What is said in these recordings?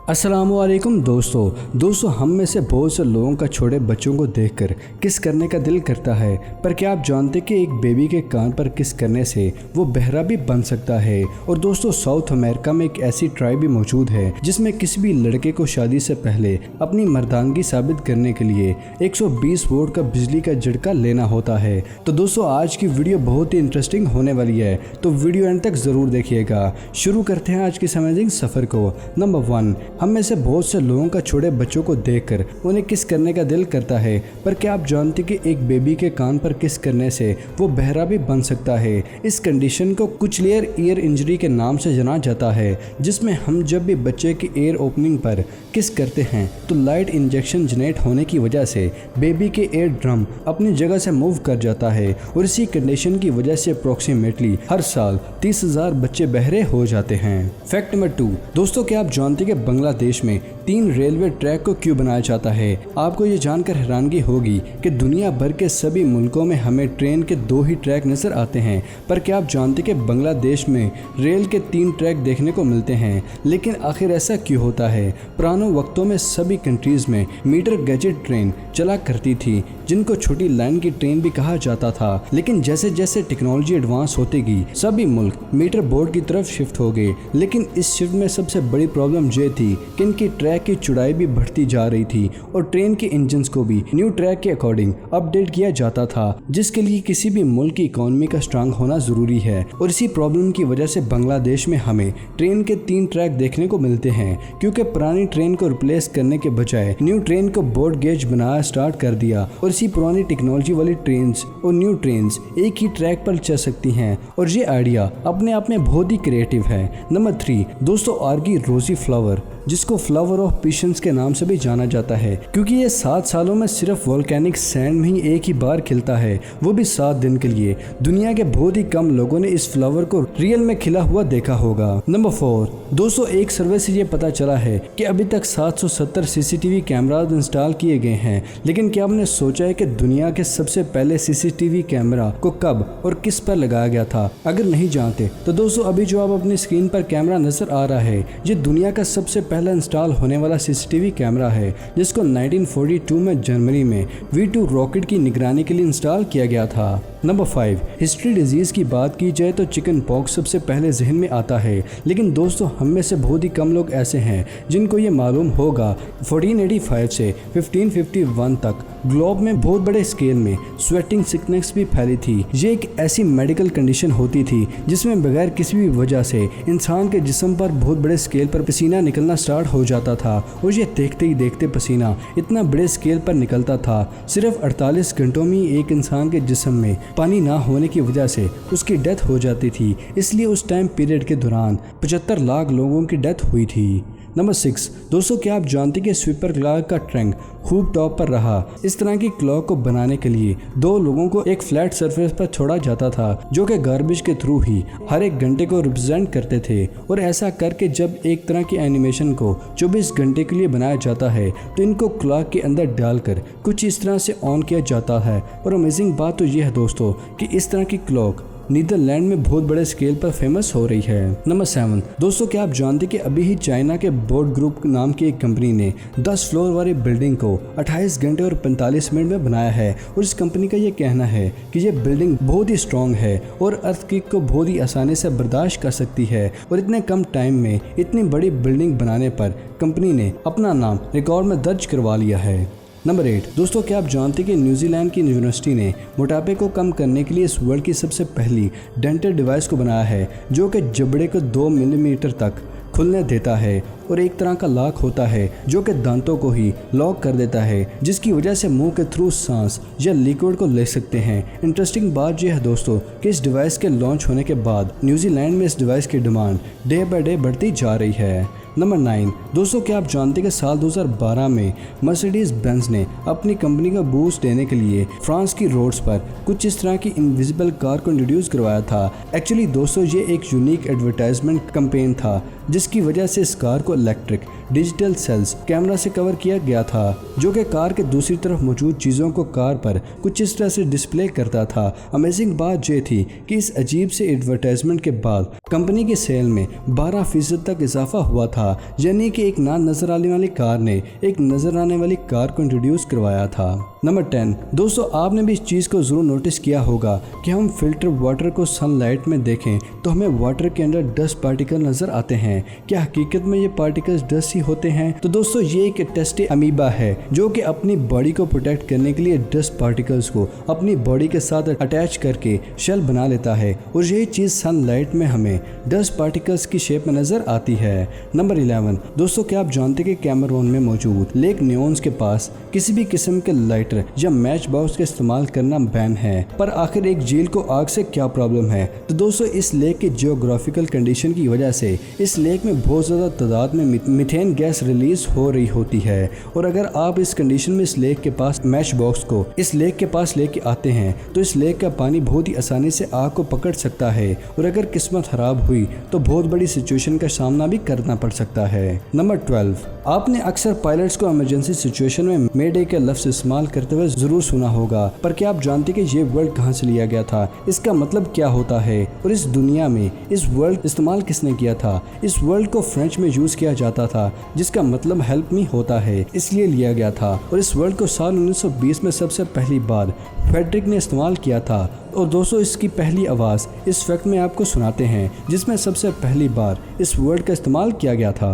अस्सलामुअलैकुम दोस्तों हम में से बहुत से लोगों का छोटे बच्चों को देखकर किस करने का दिल करता है। पर क्या आप जानते कि एक बेबी के कान पर किस करने से वो बहरा भी बन सकता है। और दोस्तों साउथ अमेरिका में एक ऐसी ट्राइब भी मौजूद है जिसमें किसी भी लड़के को शादी से पहले अपनी मर्दानगी साबित करने के लिए 120 वोल्ट का बिजली का झटका लेना होता है। तो दोस्तों आज की वीडियो बहुत ही इंटरेस्टिंग होने वाली है, तो वीडियो एंड तक जरूर देखिएगा। शुरू करते हैं आज की समझिंग सफर को। नंबर 1, हम में से बहुत से लोगों का छोटे बच्चों को देखकर उन्हें किस करने का दिल करता है। पर क्या आप जानते कि एक बेबी के कान पर किस करने से वो बहरा भी बन सकता है। इस कंडीशन को कुचलियर ईयर इंजरी के नाम से जाना जाता है, जिसमें हम जब भी बच्चे की ईयर ओपनिंग पर किस करते हैं तो लाइट इंजेक्शन जनरेट होने की वजह से बेबी के ईयर ड्रम अपनी जगह से मूव कर जाता है। और इसी कंडीशन की वजह से अप्रोक्सीमेटली हर साल 30,000 बच्चे बहरे हो जाते हैं। फैक्ट नंबर 2, दोस्तों क्या आप जानते कि बांग्लादेश में 3 रेलवे ट्रैक को क्यों बनाया जाता है। आपको ये जानकर हैरानगी होगी कि दुनिया भर के सभी मुल्कों में हमें ट्रेन के 2 ही ट्रैक नजर आते हैं। पर क्या आप जानते कि बांग्लादेश में रेल के 3 ट्रैक देखने को मिलते हैं। लेकिन आखिर ऐसा क्यों होता है। पुराने वक्तों में सभी कंट्रीज में मीटर गैजेट ट्रेन चला करती थी, जिनको छोटी लाइन की ट्रेन भी कहा जाता था। लेकिन जैसे जैसे टेक्नोलॉजी एडवांस होती गई सभी मुल्क मीटर बोर्ड की तरफ शिफ्ट हो गए। लेकिन इस शिफ्ट में सबसे बड़ी प्रॉब्लम ये थी कि इनकी ट्रैक की चौड़ाई भी बढ़ती जा रही थी और ट्रेन के इंजन को भी न्यू ट्रैक के अकॉर्डिंग अपडेट किया जाता था, जिसके लिए किसी भी मुल्क की इकोनॉमी का स्ट्रांग होना जरूरी है। और इसी प्रॉब्लम की वजह से बांग्लादेश में हमें ट्रेन के 3 ट्रैक देखने को मिलते हैं, क्योंकि पुरानी ट्रेन को रिप्लेस करने के बजाय न्यू ट्रेन को बोर्ड गेज बनाना स्टार्ट कर दिया। और इसी पुरानी टेक्नोलॉजी वाली ट्रेन और न्यू ट्रेन एक ही ट्रैक पर चल सकती हैं। और ये आइडिया अपने आप में बहुत ही क्रिएटिव है। नंबर 3, दोस्तों आर्गी रोजी फ्लावर, जिसको फ्लावर ऑफ पेशेंस के नाम से भी जाना जाता है, क्योंकि ये 7 सालों में सिर्फ वोल्केनिक सैंड में ही एक ही बार खिलता है, वो भी 7 दिन के लिए। दुनिया के बहुत ही कम लोगों ने इस फ्लावर को रियल में खिला हुआ देखा होगा। नंबर 4, दोस्तों एक सर्वे से ये पता चला है कि अभी तक 770 सीसीटीवी कैमराज इंस्टॉल किए गए हैं। लेकिन क्या आपने सोचा है कि दुनिया के सबसे पहले सीसीटीवी कैमरा को कब और किस पर लगाया गया था। अगर नहीं जानते तो दोस्तों अभी जो आप अपनी स्क्रीन पर कैमरा नजर आ रहा है, ये दुनिया का सबसे पहला इंस्टॉल होने वाला सीसीटीवी कैमरा है, जिसको 1942 में जनवरी में V2 रॉकेट की निगरानी के लिए इंस्टॉल किया गया था। नंबर 5, हिस्ट्री डिजीज की बात की जाए तो चिकन पॉक्स सबसे पहले जहन में आता है। लेकिन दोस्तों हम में से बहुत ही कम लोग ऐसे हैं जिनको ये मालूम होगा 1485 से 1551 तक ग्लोब में बहुत बड़े स्केल में स्वेटिंग सिकनेस भी फैली थी। ये एक ऐसी मेडिकल कंडीशन होती थी जिसमें बगैर किसी भी वजह से इंसान के जिस्म पर बहुत बड़े स्केल पर पसीना निकलना स्टार्ट हो जाता था। और ये देखते ही देखते पसीना इतना बड़े स्केल पर निकलता था, सिर्फ 48 घंटों में एक इंसान के जिस्म में पानी ना होने की वजह से उसकी डेथ हो जाती थी। इसलिए उस टाइम पीरियड के दौरान 75 लाख लोगों की डेथ हुई थी। नंबर 6, दोस्तों क्या आप जानते कि स्वीपर क्लॉक का ट्रंक खूब टॉप पर रहा। इस तरह की क्लॉक को बनाने के लिए 2 लोगों को एक फ्लैट सरफेस पर छोड़ा जाता था, जो कि गार्बेज के थ्रू ही हर एक घंटे को रिप्रेजेंट करते थे। और ऐसा करके जब एक तरह की एनिमेशन को 24 घंटे के लिए बनाया जाता है तो इनको क्लॉक के अंदर डालकर कुछ इस तरह से ऑन किया जाता है। और अमेजिंग बात तो यह है दोस्तों कि इस तरह की क्लॉक नीदरलैंड में बहुत बड़े स्केल पर फेमस हो रही है। नंबर 7, दोस्तों क्या आप जानते कि अभी ही चाइना के बोर्ड ग्रुप नाम की एक कंपनी ने 10 फ्लोर वाली बिल्डिंग को 28 घंटे और 45 मिनट में बनाया है। और इस कंपनी का ये कहना है कि ये बिल्डिंग बहुत ही स्ट्रॉन्ग है और अर्थक्वेक को बहुत ही आसानी से बर्दाश्त कर सकती है। और इतने कम टाइम में इतनी बड़ी बिल्डिंग बनाने पर कंपनी ने अपना नाम रिकॉर्ड में दर्ज करवा लिया है। नंबर 8, दोस्तों क्या आप जानते कि न्यूजीलैंड की यूनिवर्सिटी ने मोटापे को कम करने के लिए इस वर्ल्ड की सबसे पहली डेंटल डिवाइस को बनाया है, जो कि जबड़े को 2 मिलीमीटर तक खुलने देता है। और एक तरह का लॉक होता है जो कि दांतों को ही लॉक कर देता है, जिसकी वजह से मुंह के थ्रू सांस या लिक्विड को ले सकते हैं। इंटरेस्टिंग बात यह है दोस्तों कि इस डिवाइस के लॉन्च होने के बाद न्यूजीलैंड में इस डिवाइस की डिमांड डे बाय डे बढ़ती जा रही है। नंबर 9, दोस्तों क्या आप जानते हैं कि साल 2012 में मर्सिडीज बेंज ने अपनी कंपनी का बूस्ट देने के लिए फ्रांस की रोड्स पर कुछ इस तरह की इनविजिबल कार को इंट्रोड्यूस करवाया था। एक्चुअली दोस्तों ये एक यूनिक एडवर्टाइजमेंट कैंपेन था जिसकी वजह से इस कार को इलेक्ट्रिक डिजिटल सेल्स कैमरा से कवर किया गया था, जो कि कार के दूसरी तरफ मौजूद चीज़ों को कार पर कुछ इस तरह से डिस्प्ले करता था। अमेजिंग बात यह थी कि इस अजीब से एडवर्टाइजमेंट के बाद कंपनी की सेल में 12% तक इजाफा हुआ था, यानी कि एक ना नजर आने वाली कार ने एक नजर आने वाली कार को इंट्रोड्यूस करवाया था। नंबर 10, दोस्तों आपने भी इस चीज़ को ज़रूर नोटिस किया होगा कि हम फिल्टर वाटर को सनलाइट में देखें तो हमें वाटर के अंदर डस्ट पार्टिकल नजर आते हैं। क्या हकीकत में ये पार्टिकल्स डस्ट ही होते हैं? तो दोस्तों ये एक टेस्टी अमीबा है जो कि अपनी बॉडी को प्रोटेक्ट करने के लिए डस्ट पार्टिकल्स को अपनी बॉडी के साथ अटैच करके शेल बना लेता है, और यही चीज़ सनलाइट में हमें डस्ट पार्टिकल्स की शेप में नजर आती है। नंबर 11, दोस्तों क्या आप जानते हैं कि कैमरून में मौजूद लेक न्योन्स के पास किसी भी किस्म के लाइटर या मैच बॉक्स का इस्तेमाल करना बैन है, पर आखिर एक झील को आग से क्या प्रॉब्लम है? तो दोस्तों इस लेक की जियोग्राफिकल कंडीशन की वजह से इस लेक में बहुत ज़्यादा तादाद में मीथेन गैस रिलीज हो रही होती है, और अगर आप इस कंडीशन में इस लेक के पास मैच बॉक्स को इस लेक के पास लेके आते हैं तो इस लेक का पानी बहुत ही आसानी से आग को पकड़ सकता है, और अगर किस्मत खराब हुई तो बहुत बड़ी सिचुएशन का सामना भी करना पड़ सकता है। नंबर 12, आपने अक्सर पायलट्स को इमरजेंसी सिचुएशन में मेडे के लफ्ज इस्तेमाल करते हुए जरूर सुना होगा, पर क्या आप जानते कि ये वर्ड कहाँ से लिया गया था, इसका मतलब क्या होता है, और इस दुनिया में इस वर्ड इस्तेमाल किसने किया था? इस वर्ड को फ्रेंच में यूज किया जाता था, जिसका मतलब हेल्प मी होता है, इसलिए लिया गया था, और इस वर्ड को साल 1920 में सबसे पहली बार फेडरिक ने इस्तेमाल किया था। और दोस्तों इसकी पहली आवाज़ इस फैक्ट में आपको सुनाते हैं जिसमें सबसे पहली बार इस वर्ड का इस्तेमाल किया गया था।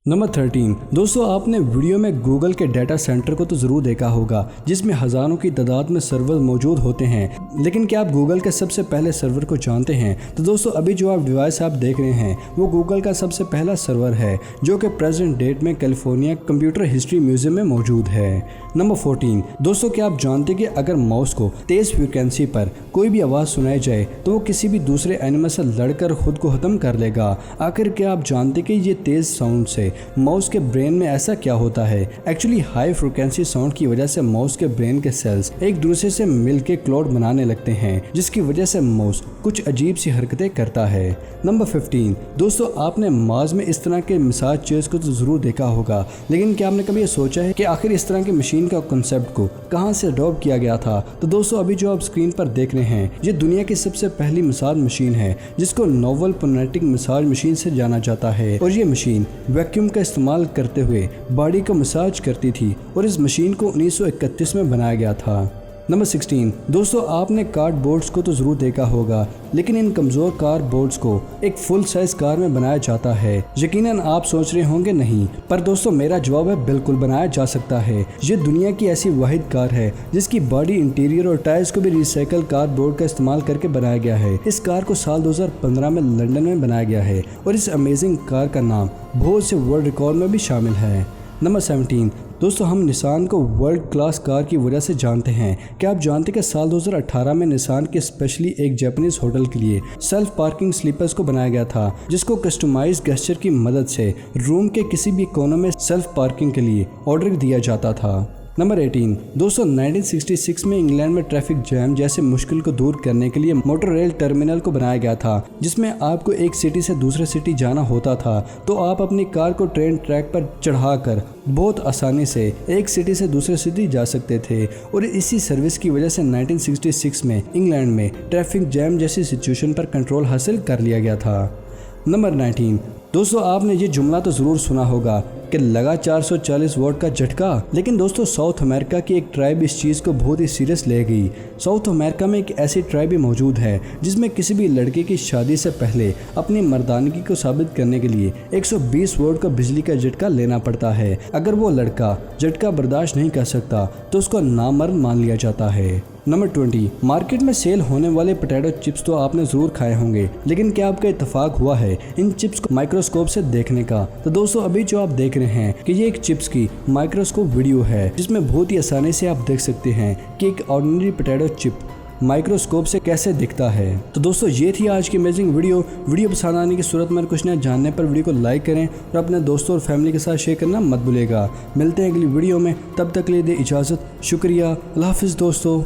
नंबर 13, दोस्तों आपने वीडियो में गूगल के डाटा सेंटर को तो ज़रूर देखा होगा जिसमें हज़ारों की तादाद में सर्वर मौजूद होते हैं, लेकिन क्या आप गूगल के सबसे पहले सर्वर को जानते हैं? तो दोस्तों अभी जो आप डिवाइस आप देख रहे हैं वो गूगल का सबसे पहला सर्वर है, जो कि प्रेजेंट डेट में कैलिफोर्निया कंप्यूटर हिस्ट्री म्यूजियम में मौजूद है। नंबर 14, दोस्तों क्या आप जानते हैं कि अगर माउस को तेज़ फ्रिक्वेंसी पर कोई भी आवाज़ सुनाई जाए तो वो किसी भी दूसरे एनिमल से लड़कर खुद को ख़त्म कर लेगा? आखिर क्या आप जानते कि ये तेज़ साउंड से माउस के ब्रेन में ऐसा क्या होता है? एक्चुअली हाई फ्रिक्वेंसी साउंड की वजह से माउस के ब्रेन के सेल्स एक दूसरे से मिलकर क्लाउड बनाने लगते हैं, जिसकी वजह से माउस कुछ अजीब सी हरकतें करता है। नंबर 15, दोस्तों आपने मार्स में इस तरह के मसाज चेयर्स को तो ज़रूर देखा होगा, लेकिन क्या आपने कभी ये सोचा है कि आखिर इस तरह की मशीन का कॉन्सेप्ट को कहाँ से अडॉप्ट किया गया था? तो दोस्तों अभी जो आप स्क्रीन पर देख रहे हैं ये दुनिया की सबसे पहली मसाज मशीन है, जिसको नोवल पोनेटिक मसाज मशीन से जाना जाता है, और ये मशीन वैक्यूम का इस्तेमाल करते हुए बॉडी को मसाज करती थी, और इस मशीन को 1931 में बनाया गया था। नंबर 16, दोस्तों आपने कार्डबोर्ड्स को तो ज़रूर देखा होगा, लेकिन इन कमज़ोर कार्डबोर्ड्स को एक फुल साइज कार में बनाया जाता है। यकीनन आप सोच रहे होंगे नहीं, पर दोस्तों मेरा जवाब है बिल्कुल बनाया जा सकता है। ये दुनिया की ऐसी वाहिद कार है जिसकी बॉडी, इंटीरियर और टायर्स को भी रिसाइकल कार्डबोर्ड का इस्तेमाल करके बनाया गया है। इस कार को साल 2015 में लंदन में बनाया गया है, और इस अमेजिंग कार का नाम बहुत से वर्ल्ड रिकॉर्ड में भी शामिल है। नंबर 17, दोस्तों हम निसान को वर्ल्ड क्लास कार की वजह से जानते हैं। क्या आप जानते हैं कि साल 2018 में निसान के स्पेशली एक जापानीज होटल के लिए सेल्फ पार्किंग स्लीपर्स को बनाया गया था, जिसको कस्टमाइज्ड गेस्चर की मदद से रूम के किसी भी कोने में सेल्फ पार्किंग के लिए ऑर्डर दिया जाता था। नंबर 18, दोस्तों 1966 में इंग्लैंड में ट्रैफिक जैम जैसे मुश्किल को दूर करने के लिए मोटर रेल टर्मिनल को बनाया गया था, जिसमें आपको एक सिटी से दूसरे सिटी जाना होता था तो आप अपनी कार को ट्रेन ट्रैक पर चढ़ाकर बहुत आसानी से एक सिटी से दूसरे सिटी जा सकते थे, और इसी सर्विस की वजह से 1966 में इंग्लैंड में ट्रैफिक जैम जैसी सिचुएशन पर कंट्रोल हासिल कर लिया गया था। नंबर 19, दोस्तों आपने ये जुमला तो ज़रूर सुना होगा कि लगा 440 वोट का झटका, लेकिन दोस्तों साउथ अमेरिका की एक ट्राइब इस चीज़ को बहुत ही सीरियस ले गई। साउथ अमेरिका में एक ऐसी ट्राइब भी मौजूद है जिसमें किसी भी लड़के की शादी से पहले अपनी मर्दानगी को साबित करने के लिए 120 वोट का बिजली का झटका लेना पड़ता है। अगर वो लड़का झटका बर्दाश्त नहीं कर सकता तो उसको नामर्द मान लिया जाता है। नंबर 20, मार्केट में सेल होने वाले पोटैटो चिप्स तो आपने ज़रूर खाए होंगे, लेकिन क्या आपका इत्तेफाक हुआ है इन चिप्स को माइक्रोस्कोप से देखने का? तो दोस्तों अभी जो आप देख रहे हैं कि ये एक चिप्स की माइक्रोस्कोप वीडियो है, जिसमें बहुत ही आसानी से आप देख सकते हैं कि एक ऑर्डिनरी पोटैटो चिप माइक्रोस्कोप से कैसे दिखता है। तो दोस्तों ये थी आज की अमेजिंग वीडियो पसंद आने की सूरत में कुछ नया जानने पर वीडियो को लाइक करें और अपने दोस्तों और फैमिली के साथ शेयर करना मत भूलिएगा। मिलते हैं अगली वीडियो में, तब तक के लिए दे इजाज़त। शुक्रिया, अल्लाह हाफिज़ दोस्तों।